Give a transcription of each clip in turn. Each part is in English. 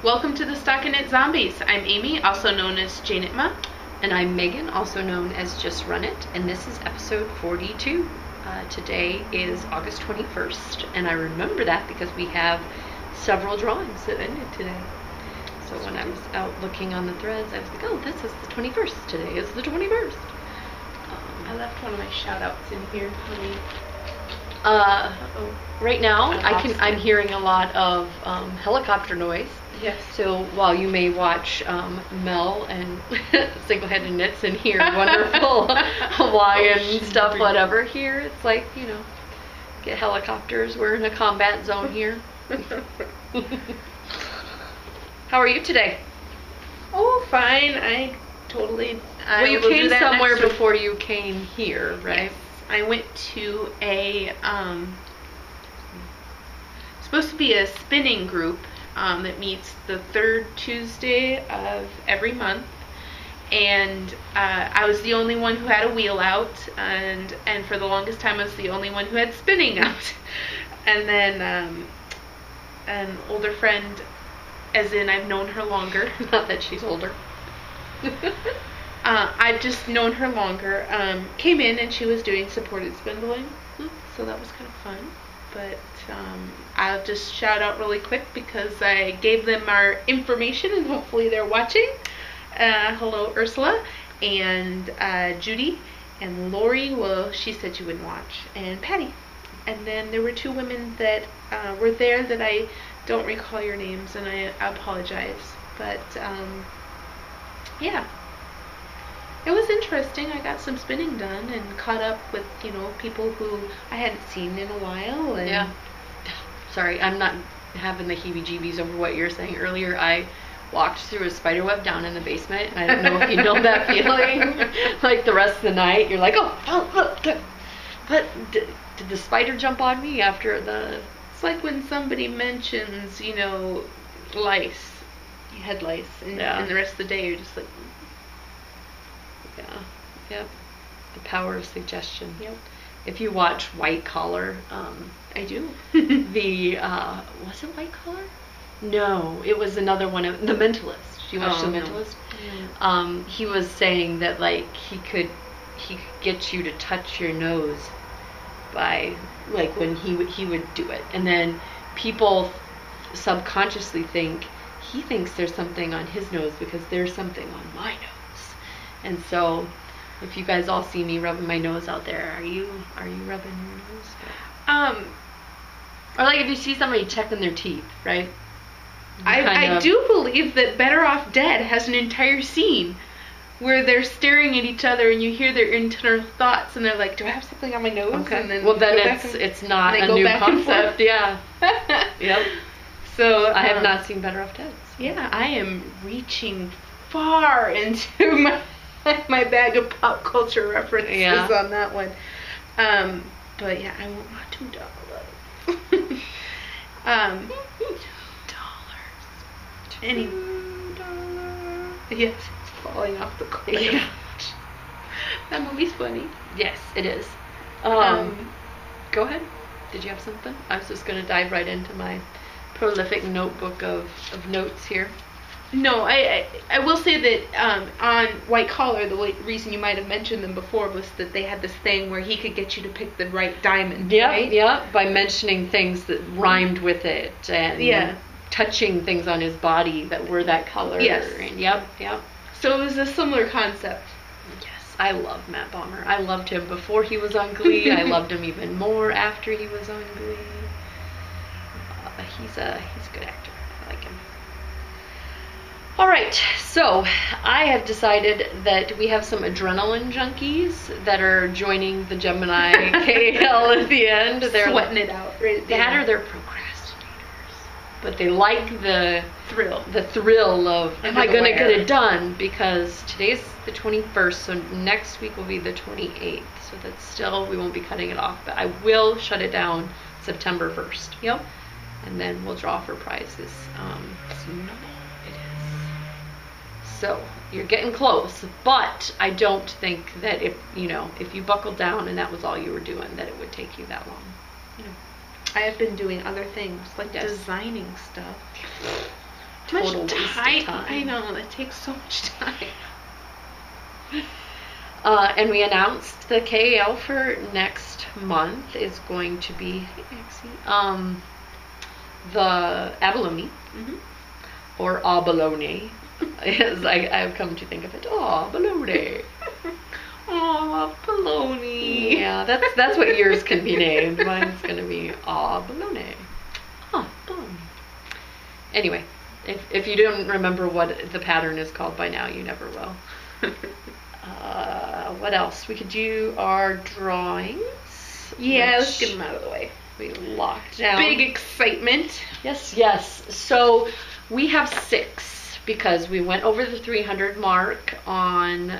Welcome to the Stockinette Zombies. I'm Amy, also known as Janitma. And I'm Megan, also known as Just Run It, and this is episode 42. Today is August 21st, and I remember that because we have several drawings that ended today. So when I was out looking on the threads, I was like, oh, this is the 21st. Today is the 21st. I left one of my shout outs in here. Right now, I'm hearing a lot of helicopter noise. Yes. So while you may watch Mel and Single-Handed Knits and hear wonderful Hawaiian stuff, whatever, here it's like, you know, get helicopters. We're in a combat zone here. How are you today? Oh, fine. Well, you came somewhere before you came here, right? Yes. I went to a supposed to be a spinning group that meets the third Tuesday of every month, and I was the only one who had a wheel out, and for the longest time I was the only one who had spinning out. And then an older friend, as in I've known her longer, not that she's older. I've just known her longer, came in and she was doing supported spindling, so that was kind of fun. But I'll just shout out really quick because I gave them our information and hopefully they're watching. Hello, Ursula, and Judy, and Lori, well, she said she wouldn't watch, and Patty. And then there were two women that were there that I don't recall your names, and I apologize. But yeah. It was interesting. I got some spinning done and caught up with, you know, people who I hadn't seen in a while. And yeah. Sorry, I'm not having the heebie-jeebies over what you were saying earlier. I walked through a spider web down in the basement. I don't know if you know that feeling. Like the rest of the night, you're like, oh, look. But did the spider jump on me after the... It's like when somebody mentions, you know, lice. You had lice. And the rest of the day you're just like... Yeah, yep. The power of suggestion. Yep. If you watch White Collar, I do. Was it White Collar? No, it was another one of The Mentalist. You watched The Mentalist? No. He was saying that like he could get you to touch your nose by like when he would do it, and then people subconsciously think he thinks there's something on his nose because there's something on my nose. And so, if you guys all see me rubbing my nose out there, are you rubbing your nose? Or like if you see somebody checking their teeth, right? I do believe that Better Off Dead has an entire scene where they're staring at each other and you hear their internal thoughts and they're like, do I have something on my nose? Okay. And then well, then it's not a new concept. Yeah. Yep. So I have not seen Better Off Dead. So. Yeah, I am reaching far into my bag of pop culture references on that one. But yeah, I want my $2. $2. Yes, it's falling off the cliff. Yeah. That movie's funny. Yes, it is. Go ahead. Did you have something? I was just going to dive right into my prolific notebook of notes here. No, I will say that on White Collar, the reason you might have mentioned them before was that they had this thing where he could get you to pick the right diamond. Yeah, right? yeah, by mentioning things that rhymed with it and touching things on his body that were that color. Yes. And yep. So it was a similar concept. Yes, I love Matt Bomer. I loved him before he was on Glee. I loved him even more after he was on Glee. He's a good actor. I like him. All right, so I have decided that we have some adrenaline junkies that are joining the Gemini KL at the end. They're sweating it out. Right that or they're procrastinators, but they like the thrill of am I going to get it done? Because today's the 21st, so next week will be the 28th. So that's still, we won't be cutting it off, but I will shut it down September 1st. Yep. And then we'll draw for prizes. So you're getting close, but I don't think that if you buckled down and that was all you were doing, that it would take you that long. I have been doing other things, like designing stuff. much total waste of time. I know, that takes so much time. And we announced the KAL for next month is going to be the abalone, or abalone, as I've come to think of it. Abalone. Aw, baloney. Yeah, that's what yours can be named. Mine's gonna be abalone. Baloney. Anyway, if you don't remember what the pattern is called by now, you never will. What else? We could do our drawings. Yeah, let's get them out of the way. We locked down. Big excitement. Yes. So we have 6 because we went over the 300 mark on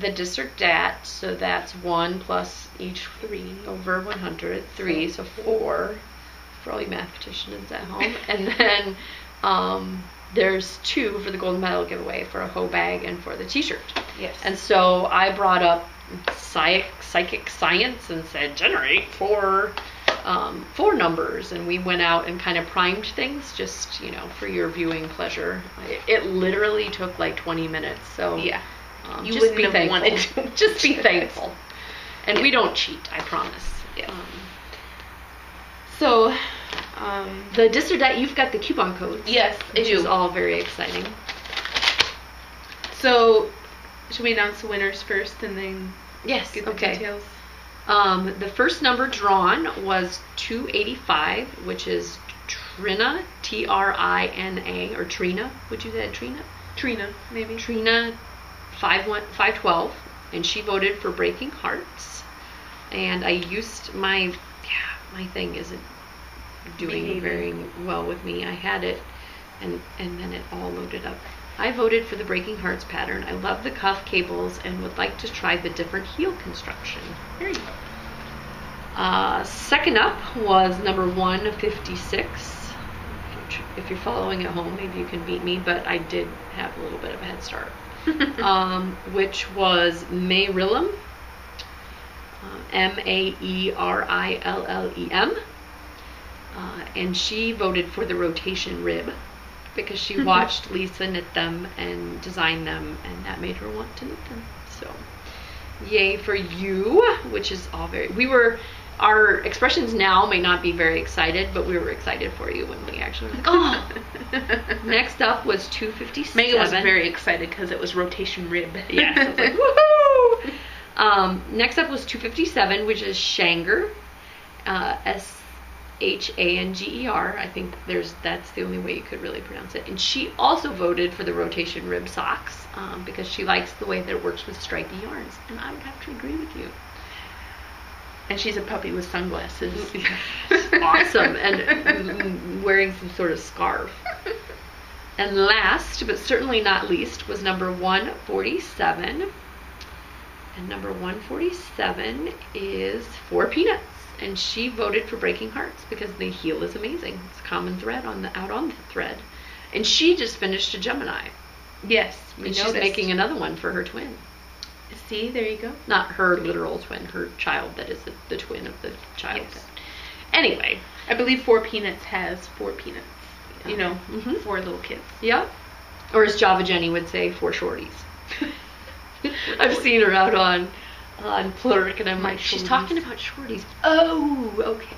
the district DAT. So that's 1 plus each 3 over 100. 3, so 4 for all you mathematicians at home. And then there's 2 for the golden medal giveaway for a hoe bag and for the t-shirt. Yes. And so I brought up psychic science and said generate 4 numbers, and we went out and kind of primed things just for your viewing pleasure. It literally took like 20 minutes. So yeah, you just wouldn't be have thankful. wanted to. Just be thankful. And we don't cheat, I promise. Yeah. So the district that you've got the coupon codes. Yes, I which do. is all very exciting. So should we announce the winners first and then Yes. get the Okay. details? The first number drawn was 285, which is Trina, Trina, or Trina. Would you say Trina? Trina, maybe. Trina 512, and she voted for Breaking Hearts. And I used my thing isn't doing very well with me. I had it, and then it all loaded up. I voted for the Breaking Hearts pattern. I love the cuff cables and would like to try the different heel construction. There you go. Second up was number 156. If you're following at home, maybe you can beat me, but I did have a little bit of a head start. Which was Mayrillem, Maerillem, and she voted for the rotation rib because she watched Lisa knit them and design them, and that made her want to knit them. So, yay for you! Which is all our expressions now may not be very excited, but we were excited for you when we actually were like, oh! Next up was 257. Megan was very excited because it was rotation rib. Yeah, so it's like, woohoo! Next up was 257, which is Shanger, Shanger. I think that's the only way you could really pronounce it. And she also voted for the rotation rib socks because she likes the way that it works with stripy yarns. And I would have to agree with you. And she's a puppy with sunglasses. Awesome. And wearing some sort of scarf. And last, but certainly not least, was number 147. And number 147 is 4 Peanuts. And she voted for Breaking Hearts because the heel is amazing. It's a common thread out on the thread. And she just finished a Gemini. Yes, and she's making another one for her twin. See, there you go. Not her literal twin, her child that is the twin of the child. Yes. Anyway. I believe 4 Peanuts has 4 peanuts. Yeah. 4 little kids. Yep. Or as Java Jenny would say, 4 shorties. I've seen her out on Plurk, and I'm like, she's talking about shorties. Oh, okay.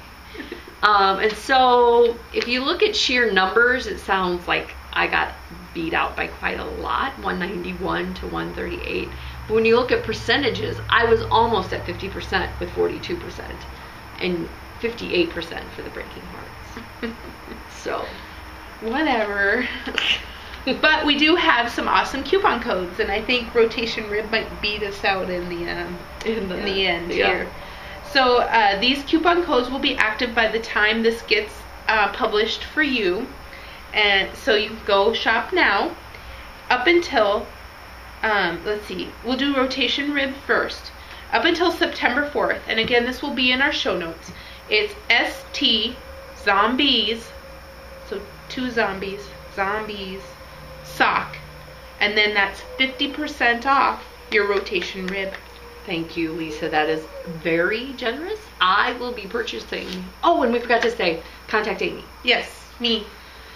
And so if you look at sheer numbers, it sounds like I got beat out by quite a lot, 191 to 138. But when you look at percentages, I was almost at 50% with 42%, and 58% for the Breaking Hearts. So, whatever. But we do have some awesome coupon codes, and I think rotation rib might beat us out in the end here. So these coupon codes will be active by the time this gets published for you, and so you can go shop now. Up until let's see, we'll do rotation rib first. Up until September 4th, and again, this will be in our show notes. It's ST Zombies, so 2 zombies sock, and then that's 50% off your rotation rib. Thank you, Lisa. That is very generous. I will be purchasing. Oh, and we forgot to say, contact Amy. Yes, me.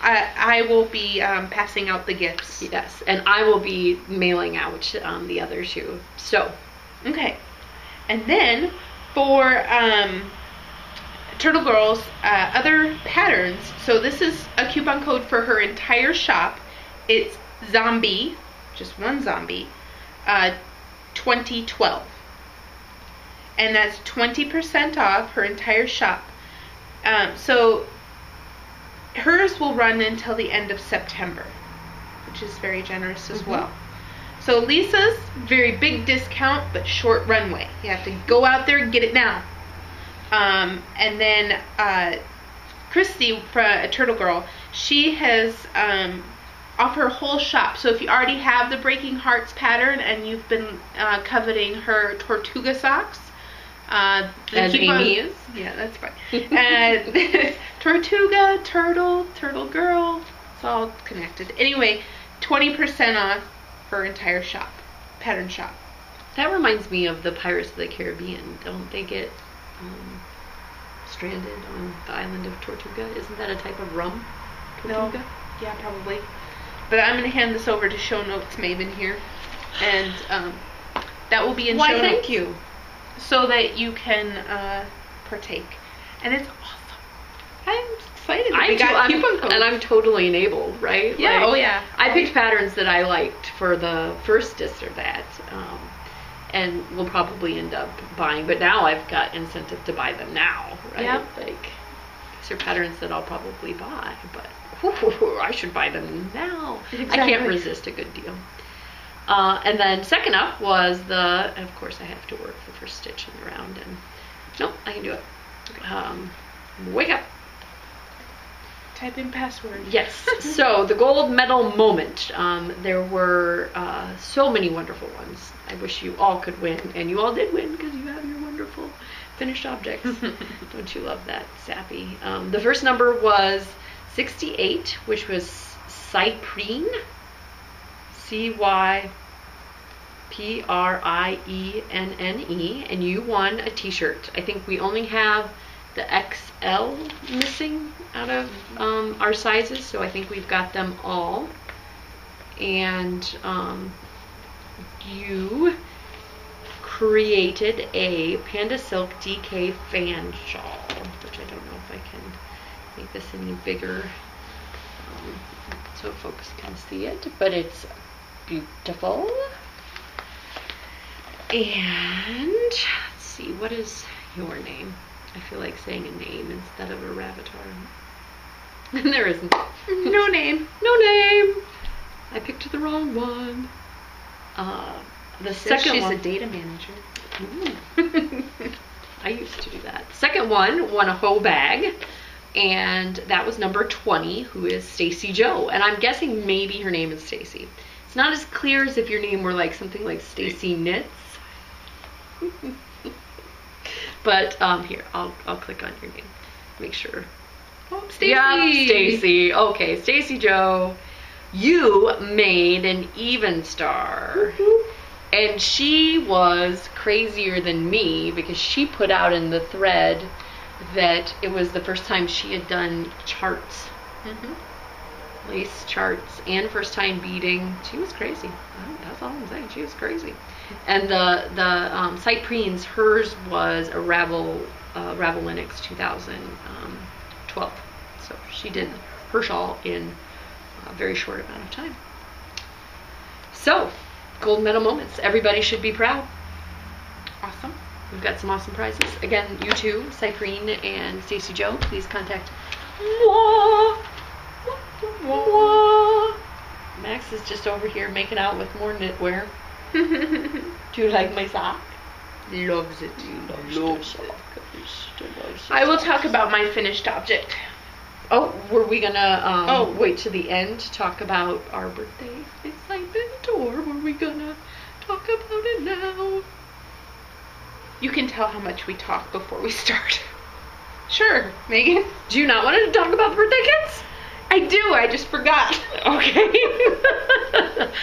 I will be passing out the gifts. Yes, and I will be mailing out the other two. So, okay. And then for Turtle Girl's other patterns, so this is a coupon code for her entire shop. It's zombie, just one zombie, 2012. And that's 20% off her entire shop. So hers will run until the end of September, which is very generous as well. So Lisa's, very big discount, but short runway. You have to go out there and get it now. And then Christy, from Turtle Girl, she has off her whole shop. So if you already have the Breaking Hearts pattern and you've been coveting her Tortuga socks, as Amy is. Yeah, that's fine. Tortuga, Turtle Girl, it's all connected. Anyway, 20% off her entire shop, pattern shop. That reminds me of the Pirates of the Caribbean. Don't they get stranded on the island of Tortuga? Isn't that a type of rum? Tortuga? No. Yeah, probably. But I'm going to hand this over to Show Notes Maven here. And that will be in Show Notes. Why, thank you. So that you can partake. And it's awesome. I'm excited that we got coupon codes. And I'm totally enabled, right? Yeah, like, oh yeah. I picked patterns that I liked for the first this or that. And will probably end up buying. But now I've got incentive to buy them now, right? Yep. Like, these are patterns that I'll probably buy. But I should buy them now. Exactly. I can't resist a good deal. And then second up was and of course I have to work the first stitch in the round, and nope, I can do it. Wake up. Type in password. Yes. So the gold medal moment. There were so many wonderful ones. I wish you all could win, and you all did win because you have your wonderful finished objects. Don't you love that, Sappy? The first number was 68, which was Cyprine. CYPRIENNE, and you won a t-shirt. I think we only have the XL missing out of our sizes, so I think we've got them all. And you created a Panda Silk DK fan shawl, which I don't know if I can make this any bigger so folks can see it, but it's beautiful. And let's see, what is your name? I feel like saying a name instead of a Ravatar. And there isn't. No name. No name. I picked the wrong one. The second one. She's a data manager. I used to do that. The second one won a hoe bag. And that was number 20, who is Stacy Joe. And I'm guessing maybe her name is Stacy. It's not as clear as if your name were like something like Stacy Knits. But here, I'll click on your name. Make sure. Oh, Stacy. Yeah, Stacy. Okay, Stacy Joe. You made an even star. And she was crazier than me because she put out in the thread that it was the first time she had done charts, lace charts, and first time beading. She was crazy. That's all I'm saying. She was crazy. And the Cyprines, hers was a Ravel Linux 2012. So she did her shawl in a very short amount of time. So, gold medal moments. Everybody should be proud. Awesome. We've got some awesome prizes. Again, you two, Cyprine and Stacy Joe, please contact moi. Max is just over here making out with more knitwear. Do you like my sock? Loves it. Loves it. I will talk about my finished object. Oh, were we gonna wait to the end to talk about our birthday excitement, or were we gonna talk about it now? You can tell how much we talk before we start. Sure, Megan. Do you not want to talk about the birthday kits? I do, I just forgot. Okay.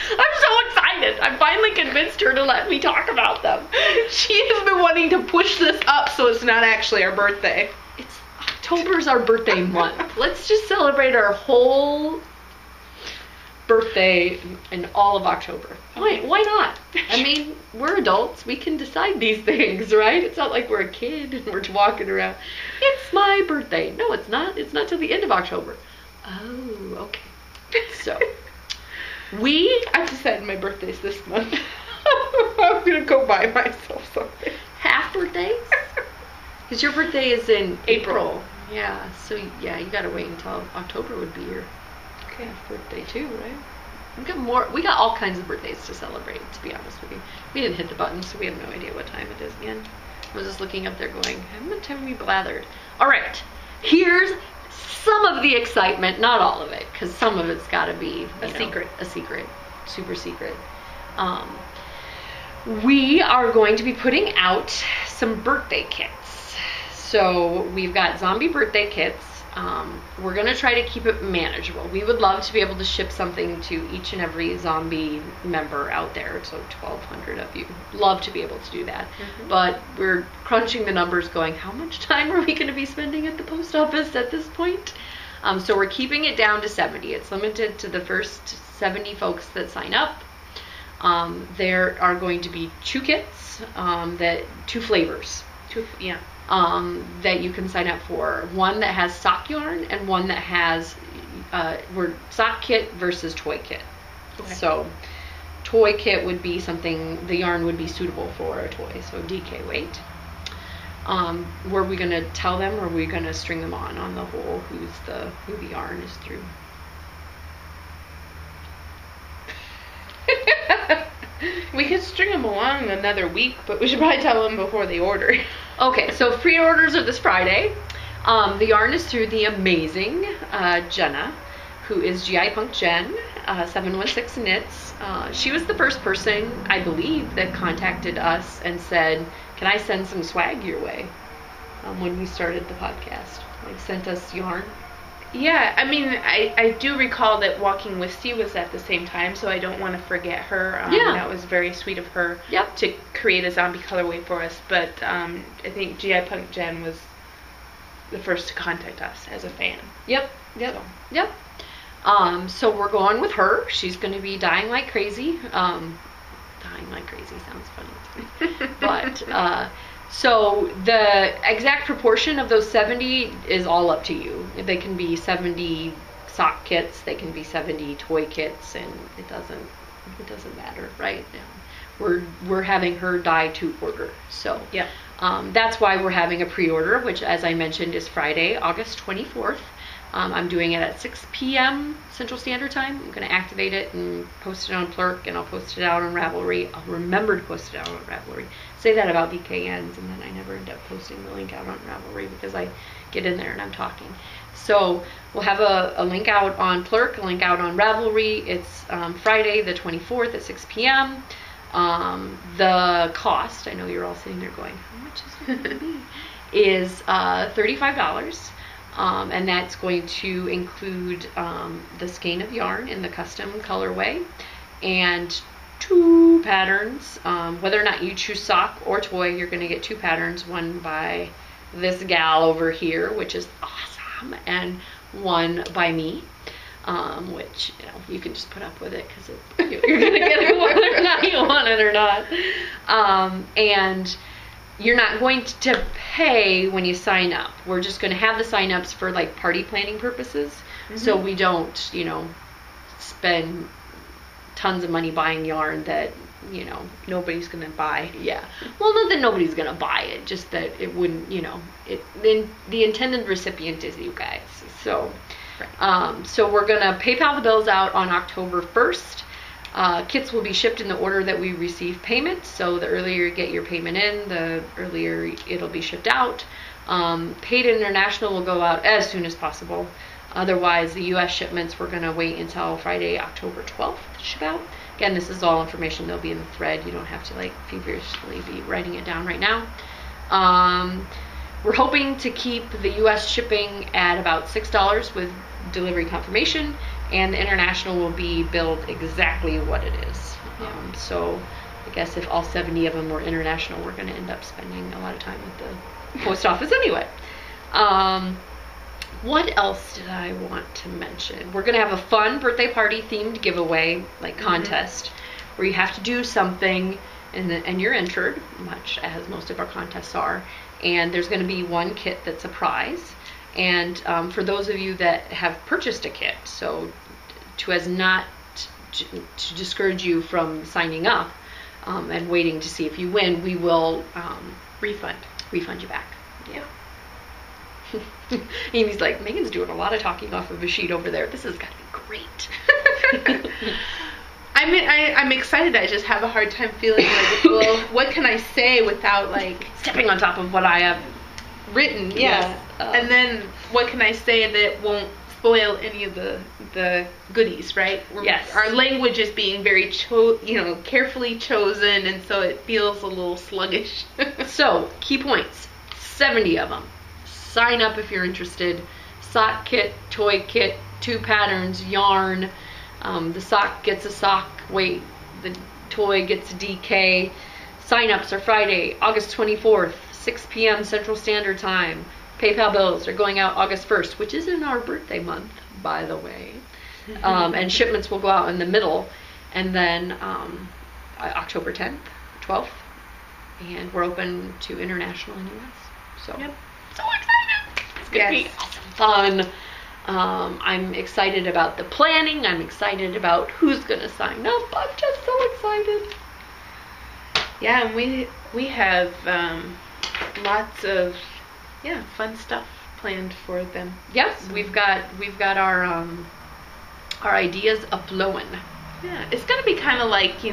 I'm so excited. I finally convinced her to let me talk about them. She has been wanting to push this up so it's not actually our birthday. It's October's our birthday month. Let's just celebrate our whole birthday in all of October. Why not? I mean, we're adults. We can decide these things, right? It's not like we're a kid and we're walking around. It's my birthday. No, it's not. It's not till the end of October. Oh, okay. So, I've decided my birthday's this month. I'm gonna go buy myself something. Half birthdays? Because your birthday is in April. Yeah, so yeah, you gotta wait until October would be your half birthday too, right? We got all kinds of birthdays to celebrate, to be honest with you. We didn't hit the button, so we have no idea what time it is again. I was just looking up there going, how much have we blathered? Alright, here's some of the excitement, not all of it, because some of it's gotta be a secret, super secret. We are going to be putting out some birthday kits. So we've got zombie birthday kits. We're going to try to keep it manageable. We would love to be able to ship something to each and every zombie member out there. So 1,200 of you. Love to be able to do that. Mm-hmm. But we're crunching the numbers going, how much time are we going to be spending at the post office at this point? So we're keeping it down to 70. It's limited to the first 70 folks that sign up. There are going to be 2 kits, 2 flavors. That you can sign up for. One that has sock yarn and one that has sock kit versus toy kit. Okay. So toy kit would be something, the yarn would be suitable for a toy, so DK weight. Were we going to tell them, or are we going to string them on the whole who the yarn is through? We could string them along another week, but we should probably tell them before they order. Okay, so pre-orders are this Friday. The yarn is through the amazing Jenna, who is GI Punk Jen, 716 Knits. She was the first person, I believe, that contacted us and said, can I send some swag your way? When we started the podcast. Like, sent us yarn. Yeah, I mean, I do recall that Walking with Steve was at the same time, so I don't want to forget her. That was very sweet of her to create a zombie colorway for us. But I think GI Punk Jen was the first to contact us as a fan. Yep. So we're going with her. She's going to be dying like crazy. Dying like crazy sounds funny. But so the exact proportion of those 70 is all up to you. They can be 70 sock kits, they can be 70 toy kits, and it doesn't matter, right? We're having her dye to order. So that's why we're having a pre-order, which, as I mentioned, is Friday, August 24th. I'm doing it at 6 p.m. Central Standard Time. I'm going to activate it and post it on Plurk, and I'll post it out on Ravelry. I'll remember to post it out on Ravelry. Say that about VKNs, and then I never end up posting the link out on Ravelry because I get in there and I'm talking. So we'll have a link out on Plurk, a link out on Ravelry. It's Friday the 24th at 6 p.m. The cost, I know you're all sitting there going, how much is it going to be? Is $35. And that's going to include the skein of yarn in the custom colorway and 2 patterns. Whether or not you choose sock or toy, you're going to get 2 patterns, one by this gal over here, which is awesome, and one by me, which you can just put up with it because you're going to get it whether or not you want it or not. And you're not going to pay when you sign up. We're just going to have the sign-ups for like party planning purposes. Mm-hmm. So we don't, spend tons of money buying yarn that, nobody's going to buy. Yeah. Well, not that nobody's going to buy it, just that it wouldn't, the intended recipient is you guys. So, so we're going to PayPal the bills out on October 1st. Kits will be shipped in the order that we receive payment, so the earlier you get your payment in, the earlier it'll be shipped out. Paid International will go out as soon as possible. Otherwise, the U.S. shipments, we're going to wait until Friday, October 12th to ship out. Again, this is all information that'll be in the thread. You don't have to feverishly be writing it down right now. We're hoping to keep the U.S. shipping at about $6 with delivery confirmation, and the international will be billed exactly what it is. So I guess if all 70 of them were international, we're going to end up spending a lot of time at the post office anyway. What else did I want to mention? We're going to have a fun birthday party themed giveaway, like contest, where you have to do something and you're entered, much as most of our contests are. And there's going to be one kit that's a prize. And for those of you that have purchased a kit, so as not to discourage you from signing up and waiting to see if you win, we will refund you back. Yeah. Amy's like, Megan's doing a lot of talking off of a sheet over there. This has got to be great. I'm excited. I just have a hard time feeling like, well, what can I say without like stepping on top of what I have written? Yeah. And then what can I say that won't spoil any of the goodies, right? Yes. Our language is being very carefully chosen, and so it feels a little sluggish. So, key points. 70 of them. Sign up if you're interested. Sock kit, toy kit, 2 patterns, yarn. The sock gets a sock weight. The toy gets a DK. Sign-ups are Friday, August 24th, 6 p.m. Central Standard Time. PayPal bills are going out August 1st, which is in our birthday month, by the way. And shipments will go out in the middle. And then October 10th, 12th. And we're open to international and U.S. So, so excited! It's going to be awesome fun. I'm excited about the planning. I'm excited about who's going to sign up. I'm just so excited. Yeah, and we have lots of fun stuff planned for them. Yes, we've got our ideas a-flowing. Yeah, it's going to be kind of like, I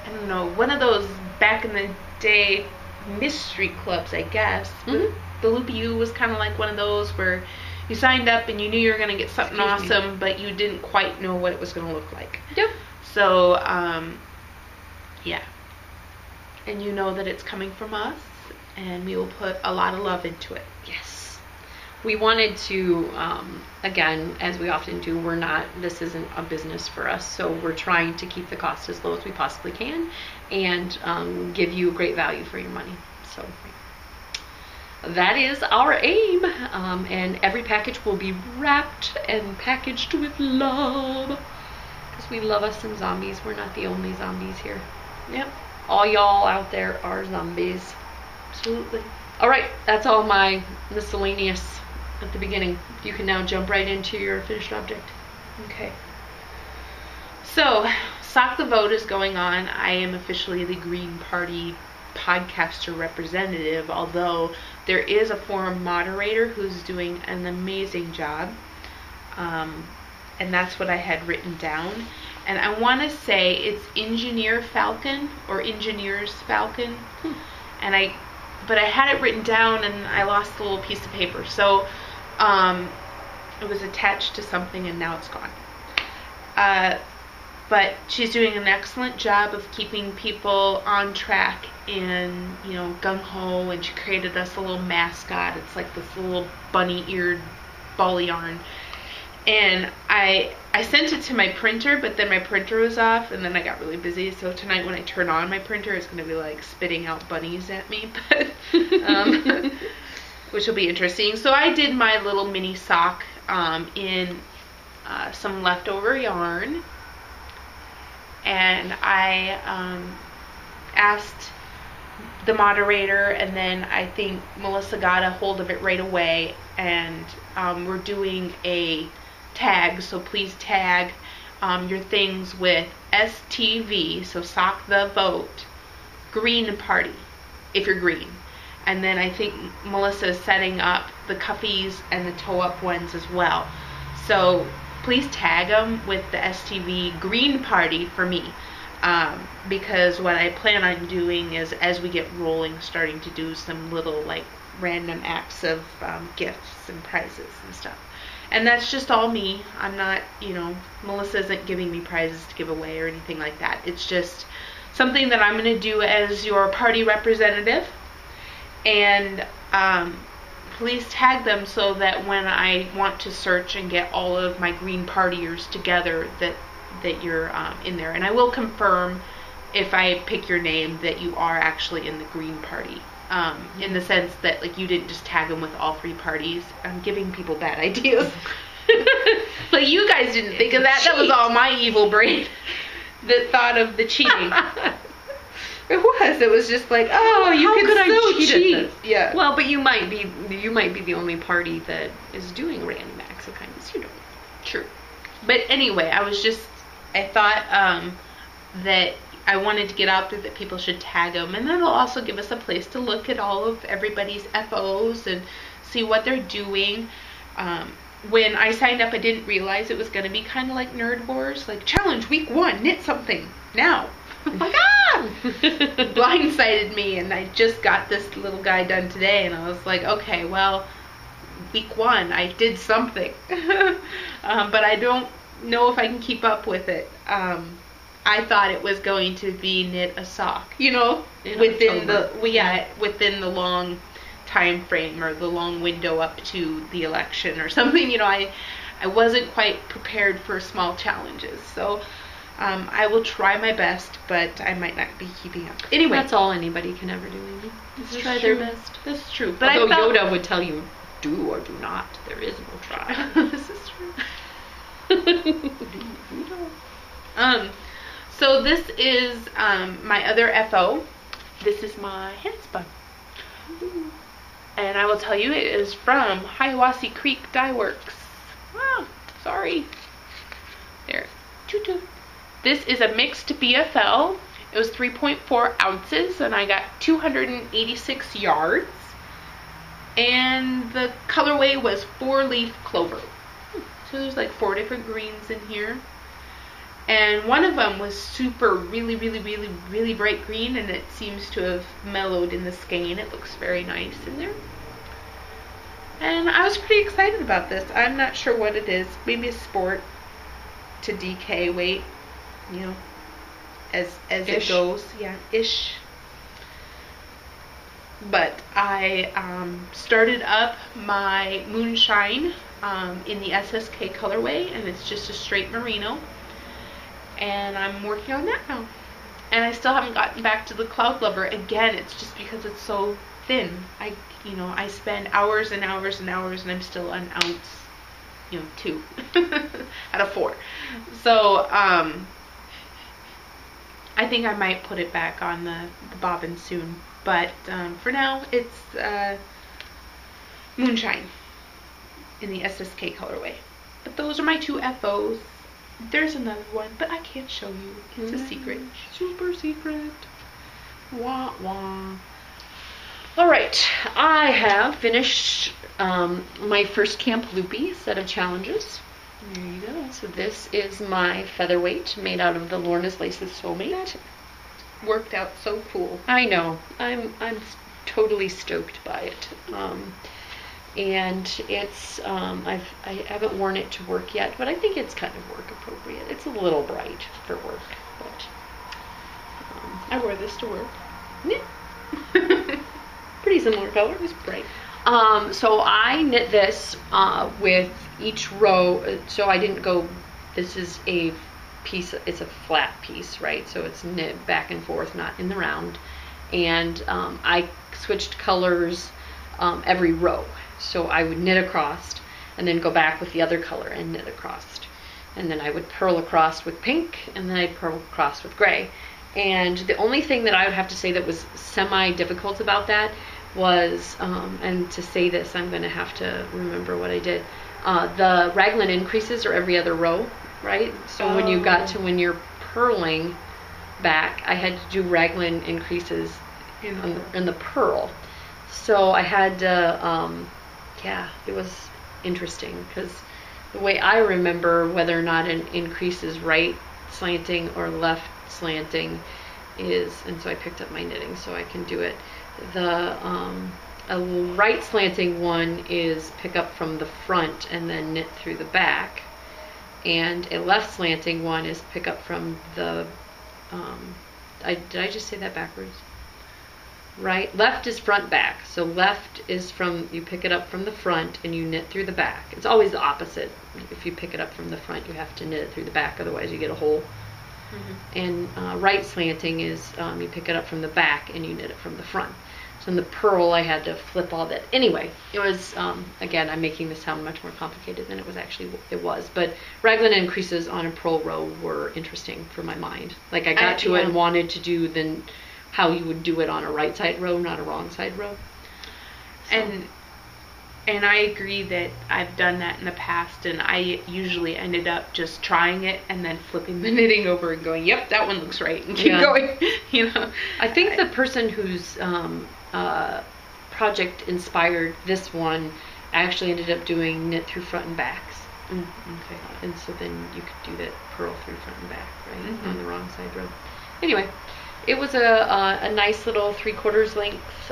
don't know, one of those back in the day mystery clubs, I guess. Mm-hmm. The Loopy U was kind of like one of those where you signed up and you knew you were going to get something awesome, but you didn't quite know what it was going to look like. Yep. So, yeah. And you know that it's coming from us, and we will put a lot of love into it. Yes. We wanted to, again, as we often do, this isn't a business for us, so we're trying to keep the cost as low as we possibly can and give you a great value for your money. So that is our aim, and every package will be wrapped and packaged with love, because we love us some zombies. We're not the only zombies here. Yep. All y'all out there are zombies. Absolutely. All right, that's all my miscellaneous at the beginning. You can now jump right into your finished object. Okay. So, Sock the Vote is going on. I am officially the Green Party podcaster representative, although there is a forum moderator who's doing an amazing job. And that's what I had written down. And I want to say it's Engineer Falcon or Engineers Falcon. But I had it written down and I lost the little piece of paper. So it was attached to something and now it's gone. But she's doing an excellent job of keeping people on track and, gung-ho. And she created us a little mascot. It's like this little bunny-eared ball of yarn. And I sent it to my printer, but then my printer was off, and then I got really busy. So tonight when I turn on my printer, it's going to be like spitting out bunnies at me, but which will be interesting. So I did my little mini sock in some leftover yarn, and I asked the moderator, and then I think Melissa got a hold of it right away, and we're doing a tag, so please tag your things with STV, so Sock the Vote, Green Party, if you're green. And then I think Melissa is setting up the cuffies and the toe-up ones as well. So please tag them with the STV Green Party for me. Because what I plan on doing is, as we get rolling, starting to do some little like random acts of gifts and prizes and stuff. And that's just all me. I'm not, Melissa isn't giving me prizes to give away or anything like that. It's just something that I'm going to do as your party representative. And please tag them so that when I want to search and get all of my Green Partiers together, that you're in there. And I will confirm if I pick your name that you are actually in the Green Party in the sense that like you didn't just tag them with all 3 parties. I'm giving people bad ideas. Like you guys didn't think of that. That was all my evil brain that thought of the cheating. It was just like, oh, you How can could I still cheat cheat. at this? Yeah. Well, but you might be the only party that is doing random acts of kindness. You don't. True. But anyway, I thought that I wanted to get out there that people should tag them, and that'll also give us a place to look at all of everybody's FOs and see what they're doing. When I signed up, I didn't realize it was going to be kind of like Nerd Wars, like challenge week 1, knit something now. I'm like, blindsided me, and I just got this little guy done today, and I was like, okay, well, week 1, I did something, but I don't know if I can keep up with it. I thought it was going to be knit a sock, within the long time frame or the long window up to the election or something. I wasn't quite prepared for small challenges, so I will try my best, but I might not be keeping up. Anyway, that's all anybody can ever do, Amy. Just try their best. This is true. But although Yoda would tell you, do or do not. There is no try. This is true. So this is my other FO. This is my handspun. And I will tell you, it is from Hiawassee Creek Dye Works. Wow, sorry. There. Choo-choo. This is a mixed BFL. It was 3.4 ounces, and I got 286 yards. And the colorway was 4-leaf clover. So there's like 4 different greens in here. And one of them was really, really, really, really bright green, and it seems to have mellowed in the skein. It looks very nice in there. And I was pretty excited about this. I'm not sure what it is. Maybe a sport to DK weight, as it goes. Yeah, ish. But I started up my Moonshine in the SSK colorway, and it's just a straight merino. And I'm working on that now. And I still haven't gotten back to the Cloud Lover. Again, it's just because it's so thin. I spend hours and hours and hours, and I'm still an ounce, 2 out of 4. So, I think I might put it back on the bobbin soon. But for now, it's Moonshine in the SSK colorway. But those are my 2 FOs. There's another one, but I can't show you. It's a secret. Super secret. Wah wah. Alright, I have finished my first Camp Loopy set of challenges. There you go. So this is my featherweight made out of the Lorna's Laces Soulmate. Worked out so cool. I know. I'm totally stoked by it. And it's I haven't worn it to work yet, but I think it's kind of work appropriate. It's a little bright for work, but I wore this to work. Yeah. Pretty similar color. It's bright. So I knit this with each row. So I didn't go. This is a piece. It's a flat piece, right? So it's knit back and forth, not in the round. And I switched colors every row. So I would knit across and then go back with the other color and knit across. And then I would purl across with pink, and then I'd purl across with gray. And the only thing that I would have to say that was semi-difficult about that was, and to say this, I'm going to have to remember what I did. The raglan increases are every other row, right? So when you got to when you're purling back, I had to do raglan increases in the purl. So I had to, it was interesting because the way I remember whether or not an increase is right slanting or left slanting is, and so I picked up my knitting so I can do it. A right slanting one is pick up from the front and then knit through the back, and a left slanting one is pick up from the, did I just say that backwards? Right, left is front back. So left is from, you pick it up from the front and you knit through the back. It's always the opposite. If you pick it up from the front, you have to knit it through the back, otherwise you get a hole. Mm-hmm. And right slanting is you pick it up from the back and you knit it from the front. So in the purl, I had to flip all that. Anyway, it was, again, I'm making this sound much more complicated than it was. But raglan increases on a purl row were interesting for my mind. Like I got to it and wanted to do then how you would do it on a right side row, not a wrong side row. So. And I agree that I've done that in the past, and I usually ended up just trying it and then flipping the knitting over and going, yep, that one looks right, and keep going, you know. I think the person whose project inspired this one actually ended up doing knit through front and backs. Okay. And so then you could do that purl through front and back, right, on the wrong side row. Anyway, it was a nice little 3/4 length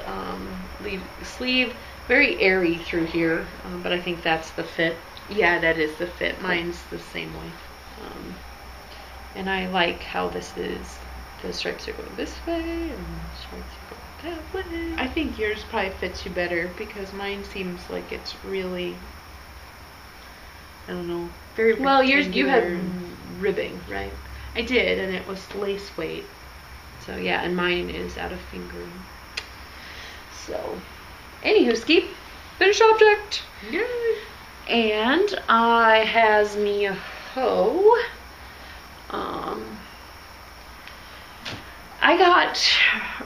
sleeve. Very airy through here, but I think that's the fit. Yeah, that is the fit. Mine's the same way. And I like how this is. The stripes are going this way, and the stripes are going that way. I think yours probably fits you better because mine seems like it's really, I don't know, very well. You had ribbing, right? I did, and it was lace weight. So yeah, and mine is out of fingering. So. Anywho, ski, finished object. Yay. And I has me a hoe. I got,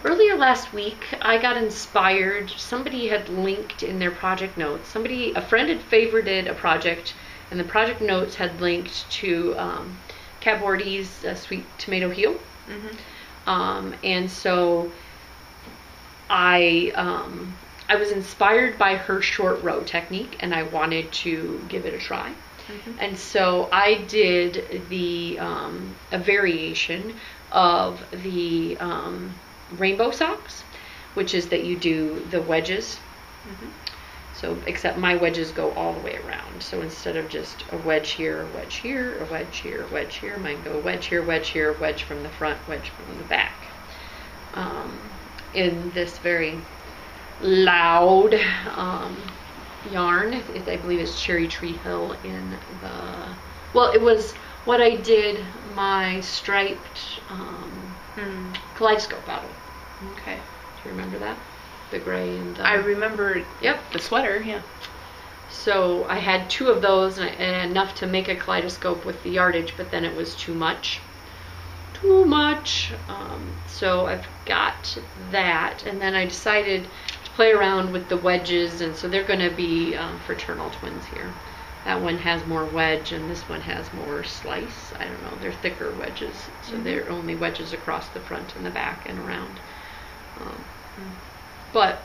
earlier last week, I got inspired. Somebody had linked in their project notes. A friend had favorited a project, and the project notes had linked to Kat Bordy's Sweet Tomato Heel. And so I was inspired by her short row technique, and I wanted to give it a try. And so I did a variation of the rainbow socks, which is that you do the wedges. So except my wedges go all the way around. So instead of just a wedge here, a wedge here, a wedge here, a wedge here, mine go wedge here, wedge here, wedge from the front, wedge from the back. In this very loud yarn. I believe it's Cherry Tree Hill it was what I did my striped kaleidoscope out of. Okay. Do you remember that? The gray and I remember the sweater, yeah. So I had 2 of those and enough to make a kaleidoscope with the yardage, but then it was too much. So I've got that, and then I decided to play around with the wedges, and so they're going to be fraternal twins here. That one has more wedge, and this one has more slice. I don't know, they're thicker wedges, so they're only wedges across the front and the back and around. But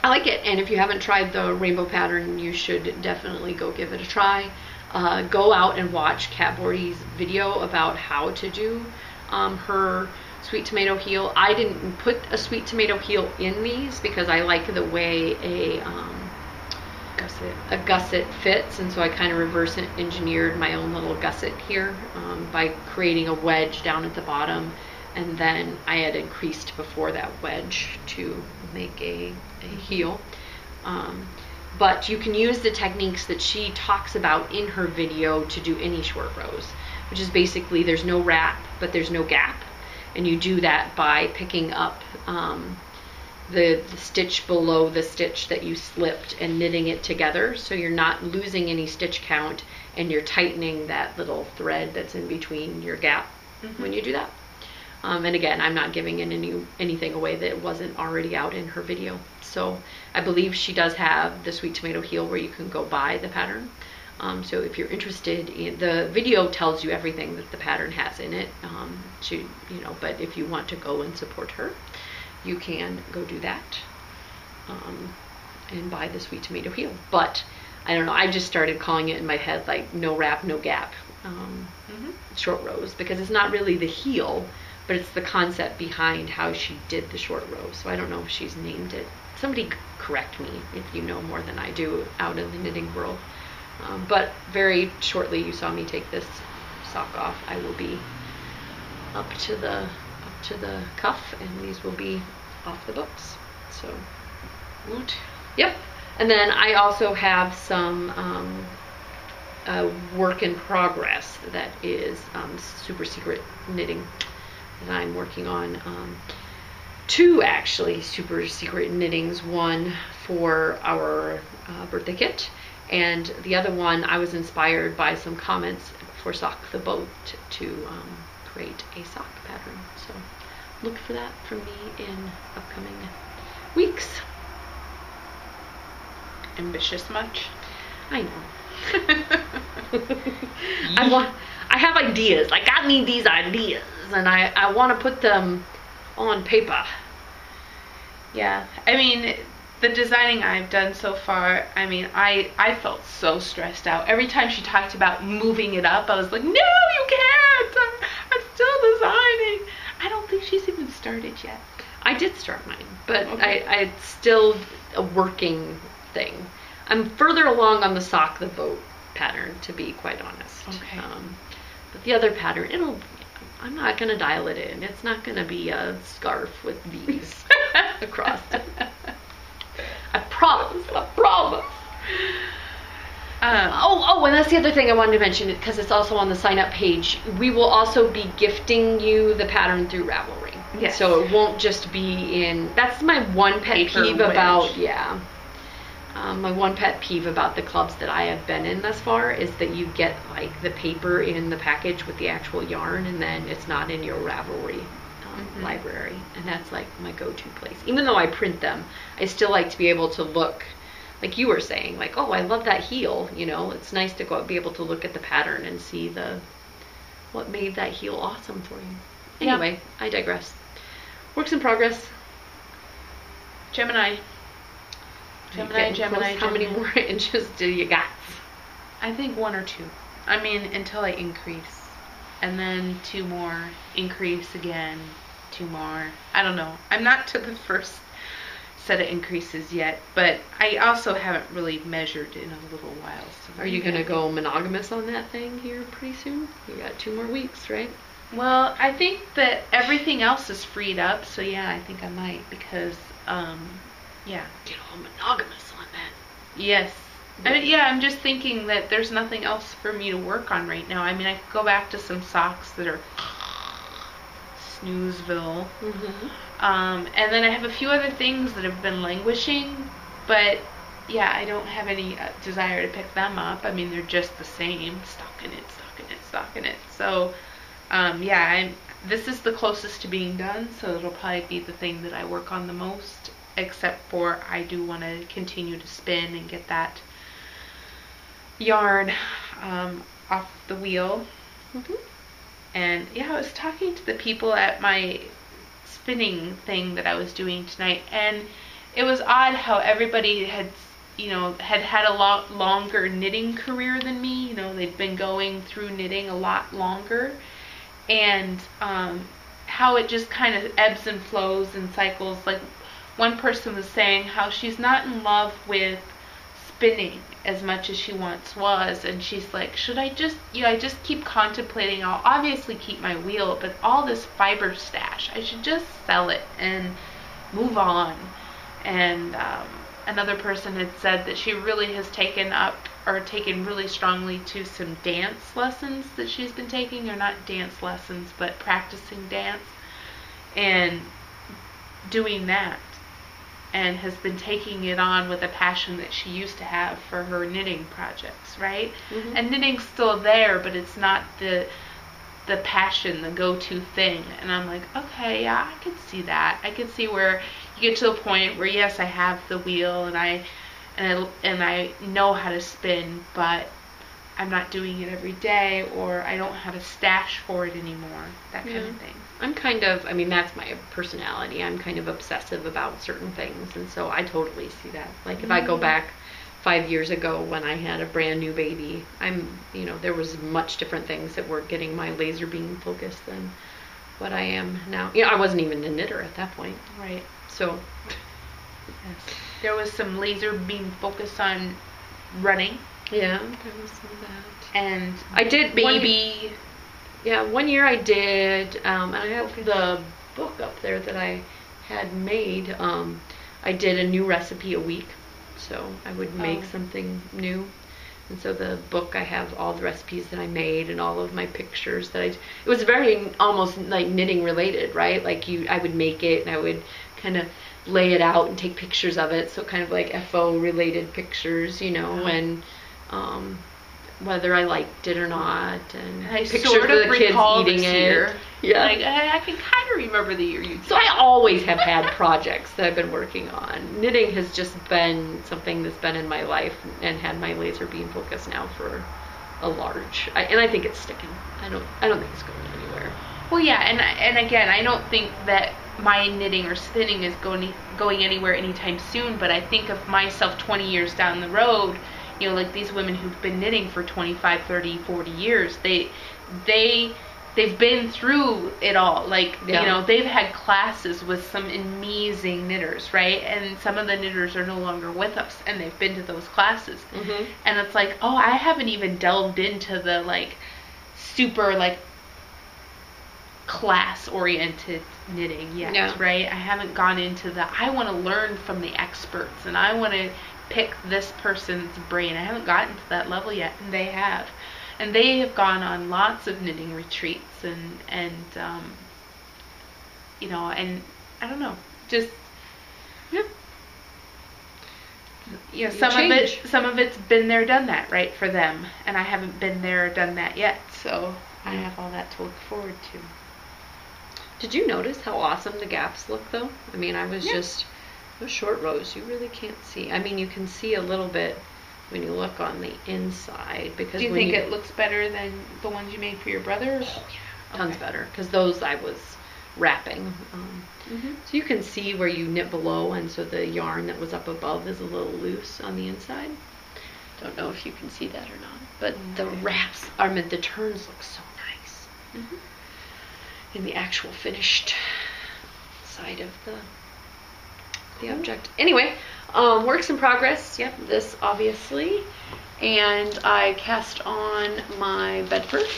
I like it, and if you haven't tried the rainbow pattern, you should definitely go give it a try. Go out and watch Kat Bordy's video about how to do her sweet tomato heel. I didn't put a sweet tomato heel in these because I like the way a gusset fits, and so I kind of reverse engineered my own little gusset here by creating a wedge down at the bottom, and then I had increased before that wedge to make a heel. But you can use the techniques that she talks about in her video to do any short rows, which is basically there's no wrap, but there's no gap. And you do that by picking up the stitch below the stitch that you slipped and knitting it together, so you're not losing any stitch count, and you're tightening that little thread that's in between your gap when you do that. And again, I'm not giving anything away that wasn't already out in her video. So I believe she does have the sweet tomato heel where you can go buy the pattern. So if you're interested, the video tells you everything that the pattern has in it. But if you want to go and support her, you can go do that and buy the sweet tomato heel. But I don't know, I just started calling it in my head like no wrap, no gap, short rows, because it's not really the heel, but it's the concept behind how she did the short rows. So I don't know if she's named it. Somebody correct me if you know more than I do out in the knitting world. But very shortly you saw me take this sock off. I will be up to the cuff, and these will be off the books. So, woot. Yep. And then I also have some work in progress that is super secret knitting that I'm working on. 2 actually super secret knittings. One for our birthday kit, and the other one I was inspired by some comments for Sock the Boat to create a sock pattern. So look for that from me in upcoming weeks. Ambitious much? I know. I have ideas. Like, I need these ideas, and I want to put them on paper. Yeah, I mean, the designing I've done so far, I mean, I felt so stressed out. Every time she talked about moving it up, I was like, no, you can't. I'm still designing. I don't think she's even started yet. I did start mine, but Okay. it's still a working thing. I'm further along on the Sock the Boat pattern, to be quite honest. Okay. But the other pattern, I'm not going to dial it in. It's not going to be a scarf with V's across it. I promise. And that's the other thing I wanted to mention, because it's also on the sign up page. We will also be gifting you the pattern through Ravelry. Yes. So it won't just be in, that's my one pet Paper peeve wedge. about, my one pet peeve about the clubs that I have been in thus far is that you get like the paper in the package with the actual yarn, and then it's not in your Ravelry library, and that's like my go-to place. Even though I print them, I still like to be able to look, like you were saying, like, oh, I love that heel, you know, it's nice to go be able to look at the pattern and see what made that heel awesome for you. Anyway, I digress. Works in progress. Gemini. How many more inches do you got? I think 1 or 2. I mean, until I increase. And then 2 more. Increase again. 2 more. I don't know. I'm not to the first set of increases yet, but I also haven't really measured in a little while. So Are you going to go monogamous on that thing here pretty soon? You got 2 more weeks, right? Well, I think that everything else is freed up, so yeah, I think I might, because, yeah. Get all monogamous on that. Yes. I'm just thinking that there's nothing else for me to work on right now. I mean, I could go back to some socks that are snoozeville. And then I have a few other things that have been languishing, but yeah, I don't have any desire to pick them up. I mean, they're just the same. Stocking it. So, this is the closest to being done, so it'll probably be the thing that I work on the most, except for I do want to continue to spin and get that yarn off the wheel. And yeah, I was talking to the people at my spinning thing that I was doing tonight, and it was odd how everybody had had a lot longer knitting career than me. You know, they'd been going through knitting a lot longer, and how it just kind of ebbs and flows and cycles. Like, one person was saying how she's not in love with spinning as much as she once was, and she's like, should I just, I just keep contemplating, I'll obviously keep my wheel, but all this fiber stash, I should just sell it and move on. And another person had said that she really has taken really strongly to some dance lessons that she's been taking, or not dance lessons, but practicing dance, and doing that, and has been taking it on with a passion that she used to have for her knitting projects, right? And knitting's still there, but it's not the passion, the go-to thing. And I'm like, okay, yeah, I could see that. I could see where you get to a point where, yes, I have the wheel and I know how to spin, but I'm not doing it every day, or I don't have a stash for it anymore, that kind of thing. That's my personality. I'm kind of obsessive about certain things, and so I totally see that. Like, if I go back 5 years ago when I had a brand new baby, there was much different things that were getting my laser beam focus than what I am now. I wasn't even a knitter at that point. Right. So, yes. There was some laser beam focus on running. Yeah, there was some of that. And I did baby. One year I did, and I have the book up there that I had made. I did a new recipe a week, so I would make something new. And so the book, I have all the recipes that I made and all of my pictures that it was very almost like knitting related, right? Like I would make it and I would kind of lay it out and take pictures of it. So kind of like FO related pictures, you know, and whether I liked it or not, and I pictures sort of of the kids eating year. it. Yeah. Like, I can kind of remember the year you did. So I always have had projects that I've been working on. Knitting has just been something that's been in my life and had my laser beam focus now for a large. And I think it's sticking. I don't think it's going anywhere. Well, yeah, and again, I don't think that my knitting or spinning is going anywhere anytime soon. But I think of myself 20 years down the road. You know, like these women who've been knitting for 25, 30, 40 years, they've been through it all. Like, you know, they've had classes with some amazing knitters, right? And some of the knitters are no longer with us, and they've been to those classes. Mm-hmm. And it's like, oh, I haven't even delved into the, like, super, like, class-oriented knitting yet, right? I haven't gone into I want to learn from the experts, and I want to pick this person's brain. I haven't gotten to that level yet, and they have. And they have gone on lots of knitting retreats and you know, and I don't know, just you know, some of it's been there, done that, right, for them, and I haven't been there, done that yet. So I have all that to look forward to. Did you notice how awesome the gaps look, though? I mean, I was just those short rows. You really can't see. I mean, you can see a little bit when you look on the inside, because do you think it looks better than the ones you made for your brother? Oh yeah, tons better, because those I was wrapping. So you can see where you knit below, and so the yarn that was up above is a little loose on the inside. Don't know if you can see that or not, but the wraps, the turns look so nice in the actual finished side of the object. Anyway, works in progress. Yep, this obviously. And I cast on my Bedford,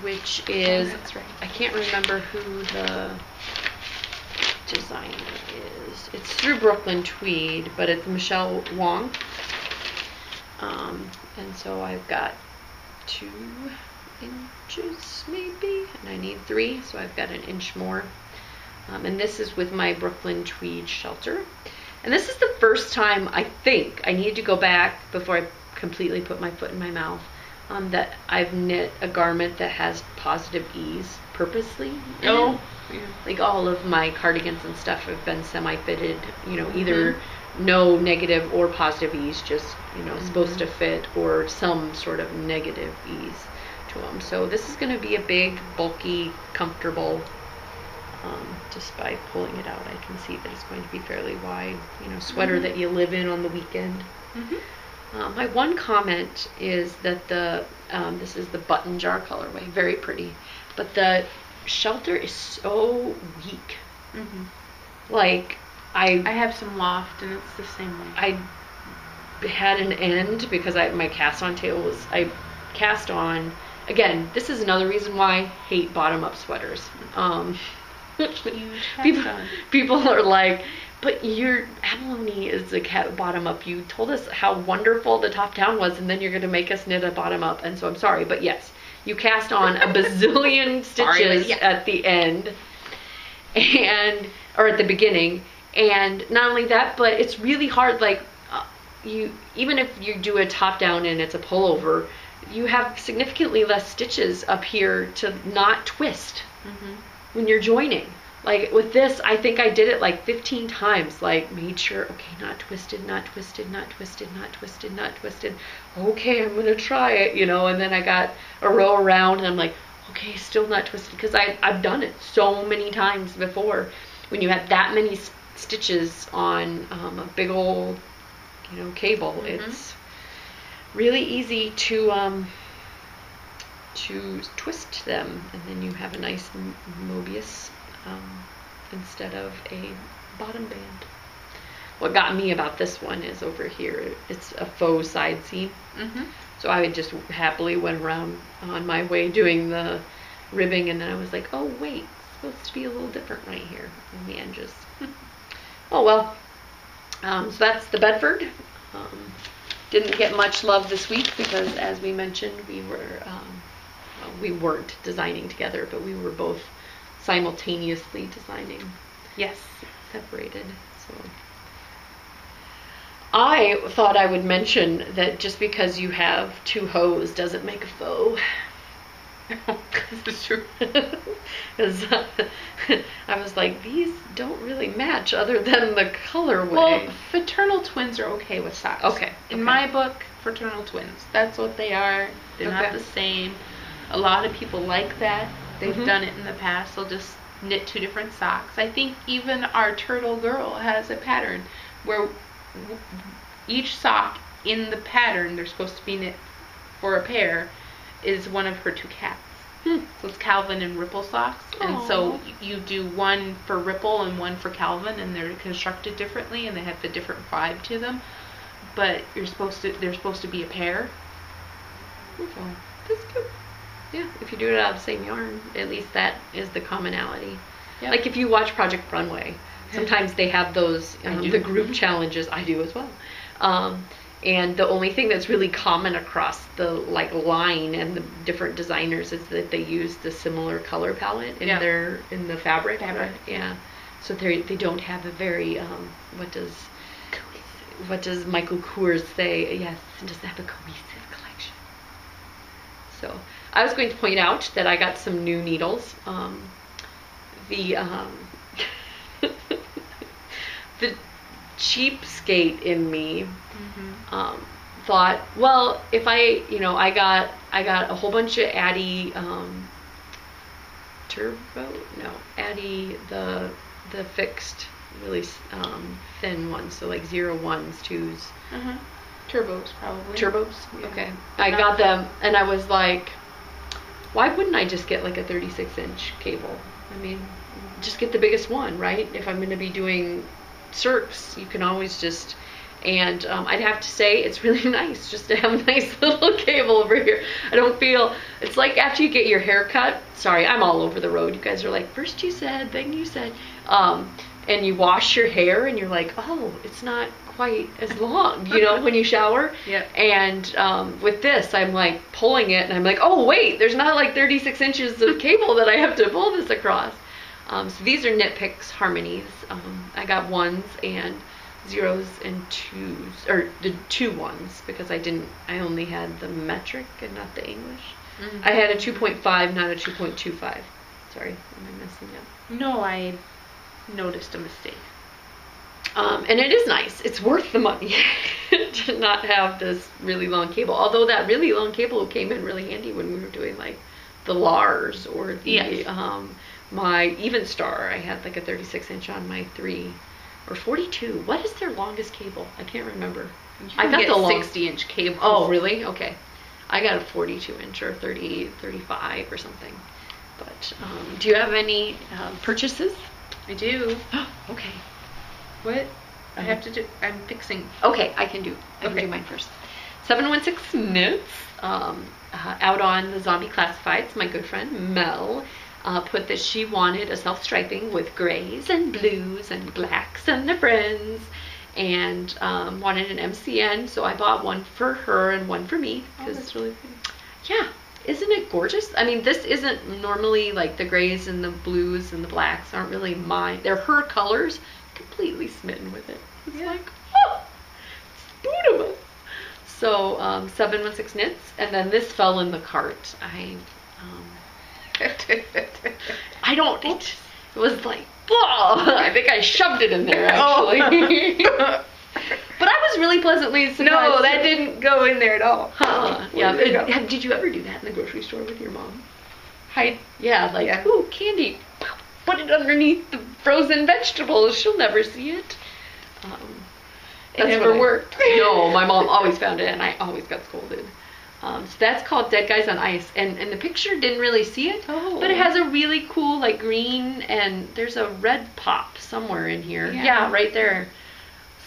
which is, that's right. I can't remember who the designer is. It's through Brooklyn Tweed, but it's Michelle Wong. And so I've got 2 inches maybe, and I need 3, so I've got an inch more. And this is with my Brooklyn Tweed shelter. And this is the first time, I think, I need to go back before I completely put my foot in my mouth, that I've knit a garment that has positive ease purposely. Oh. Yeah. Like all of my cardigans and stuff have been semi-fitted, you know, either no negative or positive ease, just, you know, supposed to fit, or some sort of negative ease to them. So this is going to be a big, bulky, comfortable, just by pulling it out, I can see that it's going to be fairly wide, you know, sweater that you live in on the weekend. My one comment is that this is the button jar colorway, very pretty, but the shelter is so weak. Like I have some loft, and it's the same way. I had an end because my cast on tail was, I cast on, again, this is another reason why I hate bottom up sweaters. People are like, but your abalone is a bottom up. You told us how wonderful the top down was, and then you're going to make us knit a bottom up. And so I'm sorry, but yes, you cast on a bazillion stitches at the end, or at the beginning. And not only that, but it's really hard. Like even if you do a top down and it's a pullover, you have significantly less stitches up here to not twist when you're joining. Like with this, I think I did it like 15 times, like made sure, okay, not twisted, not twisted, not twisted, not twisted, not twisted. Okay, I'm gonna try it, you know, and then I got a row around and I'm like, okay, still not twisted, because I've done it so many times before. When you have that many stitches on a big old, you know, cable, it's really easy to twist them, and then you have a nice Mobius instead of a bottom band. What got me about this one is over here, it's a faux side seam. So I just happily went around on my way doing the ribbing, and then I was like, oh wait, it's supposed to be a little different right here on the edges. Oh well. So that's the Bedford. Didn't get much love this week because, as we mentioned, we weren't designing together, but we were both simultaneously designing. Yes. Separated. So I thought I would mention that just because you have two hoes doesn't make a foe. This is true. Because I was like, these don't really match other than the colorway. Well, fraternal twins are okay with socks. Okay. In my book, fraternal twins. That's what they are. They're not the same. A lot of people like that. They've done it in the past. They'll just knit two different socks. I think even our turtle girl has a pattern where each sock in the pattern, they're supposed to be knit for a pair, is one of her two cats. So it's Calvin and Ripple socks. And so you do one for Ripple and one for Calvin, and they're constructed differently and they have a different vibe to them. But they're supposed to be a pair. Okay. That's good. Yeah, if you do it out of the same yarn, at least that is the commonality. Yep. Like if you watch Project Runway, sometimes they have those the group challenges. I do as well. And the only thing that's really common across the line and the different designers is that they use the similar color palette in the fabric. Yeah. So they don't have a very what does Michael Kors say? Yes, it doesn't have a cohesive collection. So I was going to point out that I got some new needles. The cheapskate in me thought, well, if I got a whole bunch of Addy Addy the fixed really thin ones, so like 01s, 2s. Turbos, probably. Turbos? Yeah. Okay. I got them, and I was like, why wouldn't I just get like a 36-inch cable? I mean, just get the biggest one, right? If I'm going to be doing circs, you can always just... And I'd have to say it's really nice just to have a nice little cable over here. I don't feel... It's like after you get your hair cut... Sorry, I'm all over the road. You guys are like, first you said, then you said... and you wash your hair and you're like, oh, it's not quite as long, when you shower. Yeah. And with this, I'm like pulling it and I'm like, oh, wait, there's not like 36 inches of cable that I have to pull this across. So these are Knit Picks Harmonies. I got 1s and 0s and 2s, or the 2 ones, because I only had the metric and not the English. I had a 2.5, not a 2.25. Sorry, am I messing up? No, I noticed a mistake. And it is nice. It's worth the money to not have this really long cable. Although that really long cable came in really handy when we were doing like the Lars or the my Even Star. I had like a 36-inch on my 3 or 42. What is their longest cable? I can't remember. I got the 60-inch cable. Oh, really? Okay. I got a 42-inch or 35 or something. But do you have any purchases? I do. Okay. What? I have to do. I'm fixing. Okay, I can do mine first. 716 Knits, out on the Zombie Classifieds. My good friend Mel put that she wanted a self-striping with grays and blues and blacks and their friends, and wanted an MCN. So I bought one for her and one for me. Oh, that's really pretty. Yeah. Isn't it gorgeous? I mean, this isn't normally like the grays and the blues and the blacks aren't really mine. They're her colors. Completely smitten with it. It's like, oh, it's beautiful. So 716 Knits, and then this fell in the cart. It was like, oh, I think I shoved it in there actually. But I was really pleasantly surprised. No, that didn't go in there at all. Yeah. Did you ever do that in the grocery store with your mom? Hide. Yeah, like, ooh, candy. Put it underneath the frozen vegetables. She'll never see it. It never worked. No, my mom always found it, and I always got scolded. So that's called Dead Guys on Ice, and the picture didn't really see it, but it has a really cool like green, and there's a red pop somewhere in here. Yeah, right there.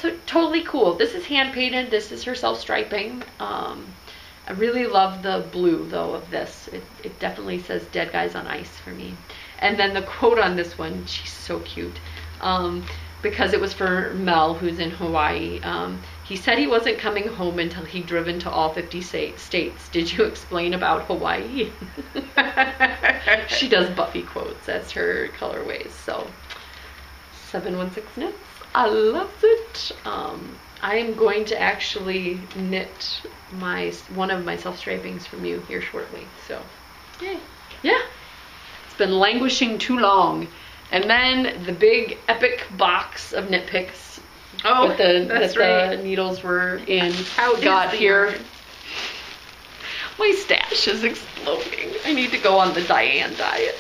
So totally cool. This is hand painted. This is her self-striping. I really love the blue though of this. It definitely says Dead Guys on Ice for me. And then the quote on this one, she's so cute. Because it was for Mel, who's in Hawaii. He said he wasn't coming home until he'd driven to all 50 states. Did you explain about Hawaii? She does Buffy quotes as her colorways. So 716 knits. I love it. I am going to actually knit one of my self-stripings from you here shortly. So Yay. yeah, it's been languishing too long. And then the big epic box of knit picks Oh, that's right. the needles were in How got is the here. yarn? My stash is exploding. I need to go on the Diane diet.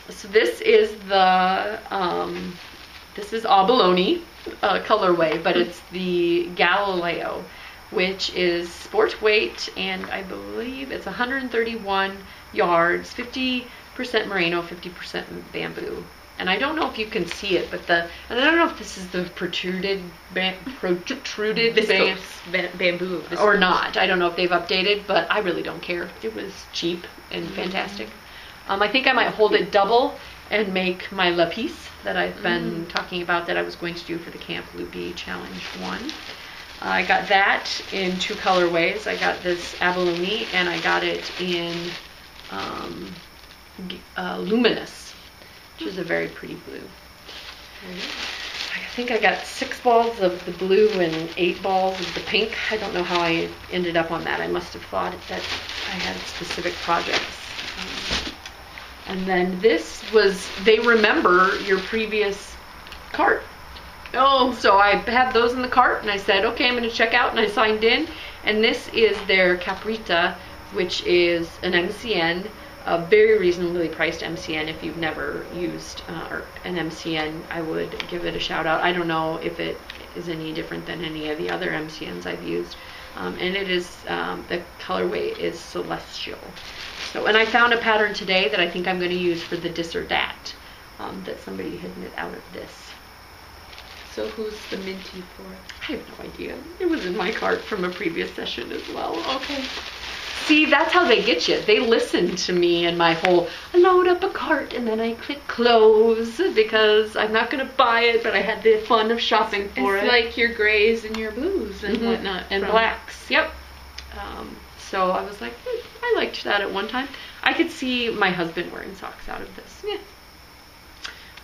So this is the this is abalone colorway, but it's the Galileo, which is sport weight, and I believe it's 131 yards, 50% merino, 50% bamboo. And I don't know if you can see it, but and I don't know if this is the protruded Viscose bamboo or not. I don't know if they've updated, but I really don't care. It was cheap and fantastic. I think I might hold it double and make my lapis that I've been talking about that I was going to do for the Camp Loopy Challenge 1. I got that in 2 colorways. I got this abalone, and I got it in luminous, which is a very pretty blue. I think I got 6 balls of the blue and 8 balls of the pink. I don't know how I ended up on that. I must have thought that I had specific projects. And then this was, they remember your previous cart. Oh, so I had those in the cart, and I said, okay, I'm going to check out, and I signed in. And this is their Caprita, which is an MCN, a very reasonably priced MCN. If you've never used an MCN, I would give it a shout out. I don't know if it is any different than any of the other MCNs I've used. And it is, the colorway is Celestial. So, and I found a pattern today that I think I'm going to use for the Dis or Dat, that somebody had knit out of this. So who's the minty for? I have no idea. It was in my cart from a previous session as well. Okay. See, that's how they get you. They listen to me and my whole, I load up a cart and then I click close because I'm not going to buy it, but I had the fun of shopping for it. It's like your grays and your blues and whatnot. And blacks. Yep. So I was like, I liked that at one time. I could see my husband wearing socks out of this. Yeah.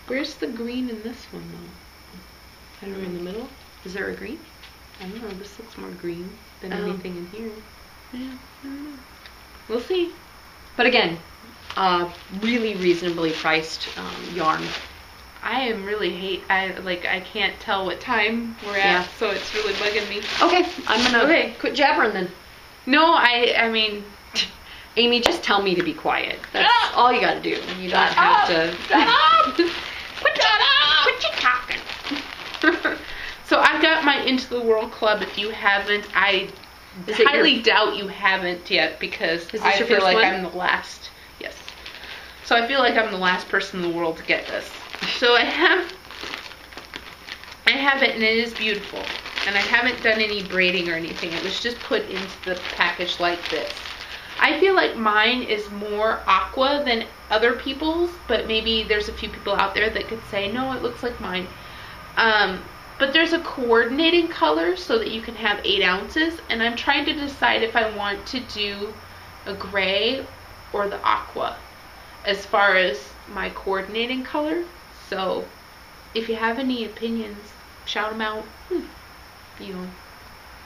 Where's the green in this one, though? I don't know, in the middle? Is there a green? I don't know. This looks more green than Oh. anything in here. Yeah, I don't know. We'll see. But again, really reasonably priced yarn. I am really I can't tell what time we're at, Yeah. so it's really bugging me. Okay, I'm gonna Okay. quit jabbering then. No, I mean, Amy, just tell me to be quiet. That's all you gotta do. You don't Shut have up. to. Shut up. Quit you talking. So I've got my Into the World Club. If you haven't, I Is it highly doubt you haven't yet, because Is this I your feel first like one? I'm the last. Yes. So I feel like I'm the last person in the world to get this. So I have it, and it is beautiful. And I haven't done any braiding or anything. It was just put into the package like this. I feel like mine is more aqua than other people's, but maybe there's a few people out there that could say, no, it looks like mine. But there's a coordinating color so that you can have 8 ounces, and I'm trying to decide if I want to do a gray or the aqua as far as my coordinating color. So if you have any opinions, shout them out,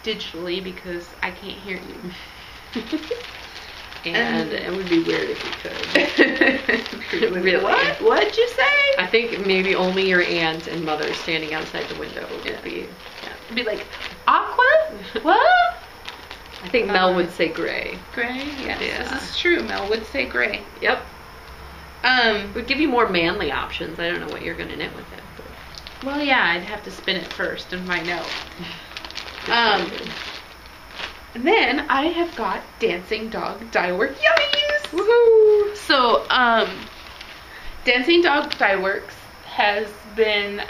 digitally, because I can't hear you. And it would be weird if you could. Really. What? What'd you say? I think maybe only your aunt and mother standing outside the window would be. Be like, aqua? What? I think Mel would say gray. Gray? Yes. Yeah. This is true. Mel would say gray. Yep. It would give you more manly options. I don't know what you're going to knit with it. But. Well, yeah, I'd have to spin it first and find out. And then I have got Dancing Dog Dye Work Yummies! Woohoo! So, Dancing Dog Dye Works has been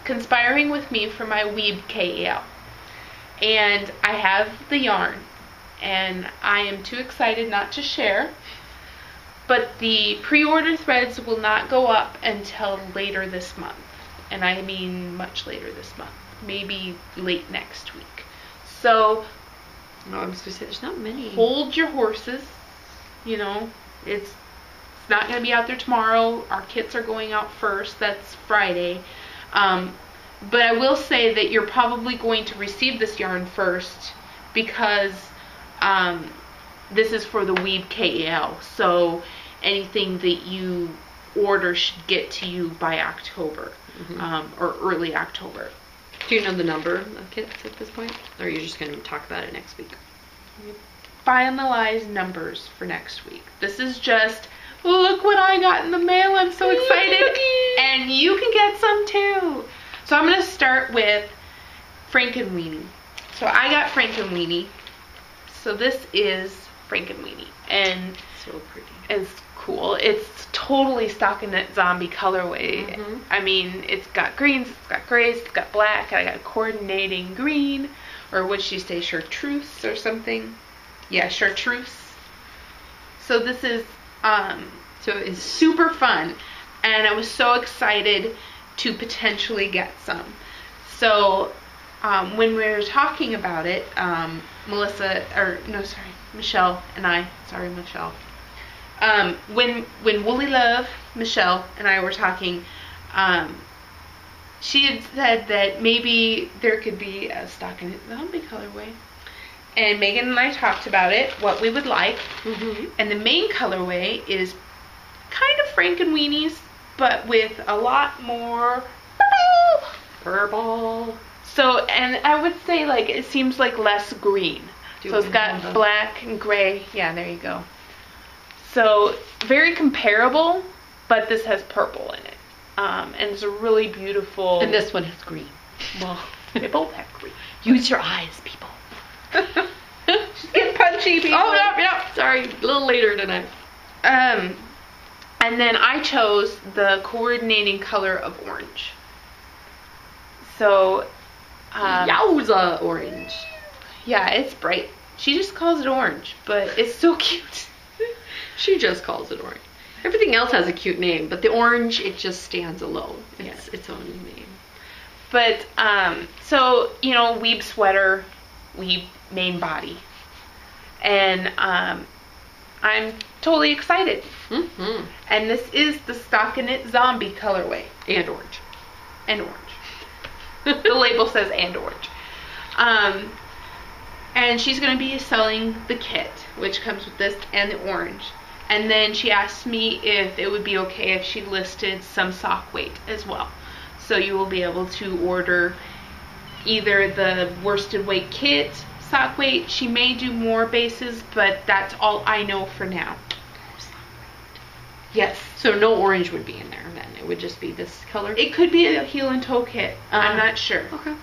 conspiring with me for my Weeb KEL. And I have the yarn. And I am too excited not to share. But the pre-order threads will not go up until later this month. And I mean much later this month. maybe late next week. So No, I was going to say, there's not many. hold your horses. You know, it's not going to be out there tomorrow. Our kits are going out first. That's Friday. But I will say that you're probably going to receive this yarn first because this is for the Weave KEL. So anything that you order should get to you by October, or early October. Do you know the number of kits at this point? Or are you just going to talk about it next week? Finalize numbers for next week. This is just, look what I got in the mail. I'm so excited. And you can get some too. So I'm going to start with Frankenweenie. So I got Frankenweenie. So this is Frankenweenie. And So pretty. it's cool. It's totally stockinette zombie colorway. I mean, it's got greens, it's got grays, it's got black, and I got coordinating green, or would she say chartreuse or something? Yeah, chartreuse. So this is so it's super fun, and I was so excited to potentially get some. So when we were talking about it, Michelle and I, sorry Michelle, when Woolly Love, Michelle, and I were talking, she had said that maybe there could be a stockinette zombie colorway. And Megan and I talked about it, what we would like. And the main colorway is kind of Frankenweenies, but with a lot more purple. So, and I would say like it seems like less green. So it's got black and gray. Yeah, there you go. So very comparable, but this has purple in it. And it's a really beautiful. And this one has green. Well, they both have green. Use your eyes, people. She's getting punchy, people. Oh, no. Sorry, a little later tonight. And then I chose the coordinating color of orange. So, Yowza orange. Yeah, it's bright. She just calls it orange, but it's so cute. She just calls it orange. Everything else has a cute name, but the orange, it just stands alone. It's its own name. But, so, you know, weeb sweater, weeb main body. And I'm totally excited. And this is the stockinette zombie colorway. And orange. And orange. The label says and orange. And she's going to be selling the kit, which comes with this and the orange. And then she asked me if it would be okay if she listed some sock weight as well. So you will be able to order either the worsted weight kit, sock weight. She may do more bases, but that's all I know for now. Yes. So no orange would be in there then. It would just be this color? It could be a heel and toe kit. I'm not sure. Okay.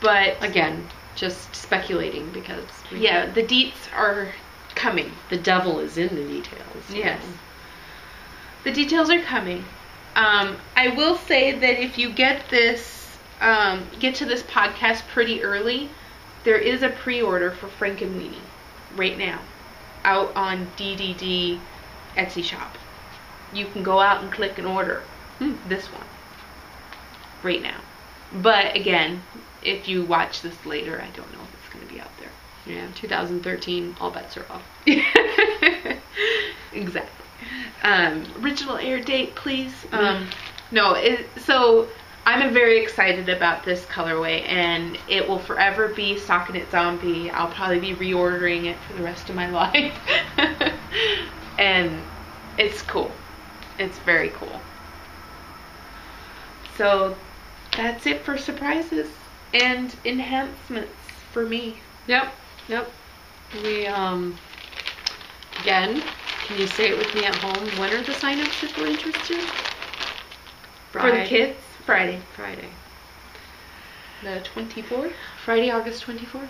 But again, just speculating because yeah, the deets are coming. The devil is in the details. Yes. The details are coming. I will say that if you get this, get to this podcast pretty early, there is a pre-order for Frankenweenie right now out on DDD Etsy shop. You can go out and click and order this one right now. But again, if you watch this later, I don't know if it's going to be out there. Yeah, 2013, all bets are off. Exactly. Original air date, please. So I'm very excited about this colorway, and it will forever be stockinette zombie. I'll probably be reordering it for the rest of my life. And it's cool. It's very cool. So that's it for surprises and enhancements for me. Yep. We, again, can you say it with me at home? When are the sign-ups if we're interested? For the kids? Friday. The 24th? Friday, August 24th.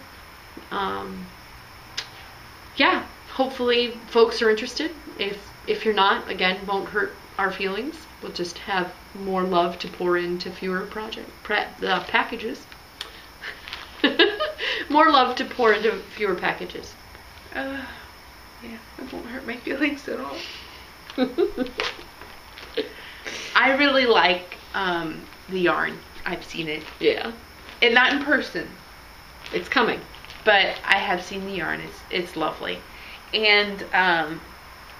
Yeah, hopefully folks are interested. If you're not, again, won't hurt our feelings. We'll just have more love to pour into fewer packages. More love to pour into fewer packages. Yeah, it won't hurt my feelings at all. I really like the yarn. I've seen it. Yeah. not in person, It's coming. but I have seen the yarn. It's lovely, and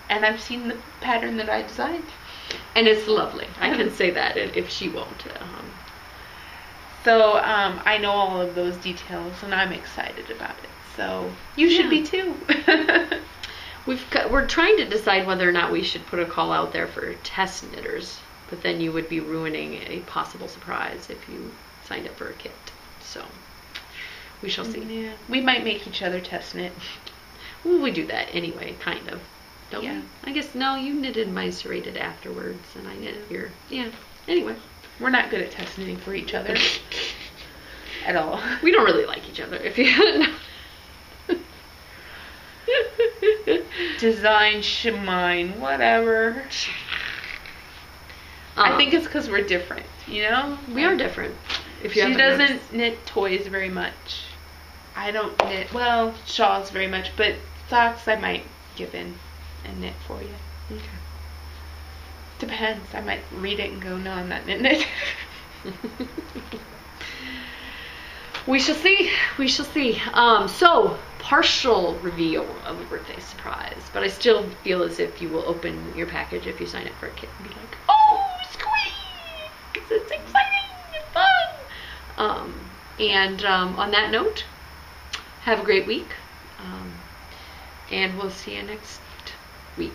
I've seen the pattern that I designed. And it's lovely. I can say that if she won't. So I know all of those details, and I'm excited about it. So you should be too. We're trying to decide whether or not we should put a call out there for test knitters, but then you would be ruining a possible surprise if you signed up for a kit. So we shall see. Yeah, we might make each other test knit. Well, we do that anyway, kind of. Don't Yeah. we? I guess no. You knitted my serrated afterwards, and I knit your. Yeah. Anyway, We're not good at test knitting for each other at all. we don't really like each other. If you. Design, shemine, whatever. I think it's because we're different, you know? we are different. If you She haven't doesn't noticed. knit toys very much. I don't knit, well, shawls very much, but socks I might give in and knit for you. Okay. Depends. I might read it and go, no, I'm not knitting it. We shall see. We shall see. So, partial reveal of a birthday surprise. But I still feel as if you will open your package if you sign up for a kit and be like, oh, squeak! 'Cause it's exciting and fun. And on that note, have a great week. And we'll see you next week.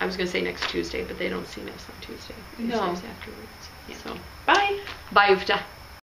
I was going to say next Tuesday, but they don't see us on Tuesday. They No. see us afterwards. Yeah. So, Bye. bye, Ufta.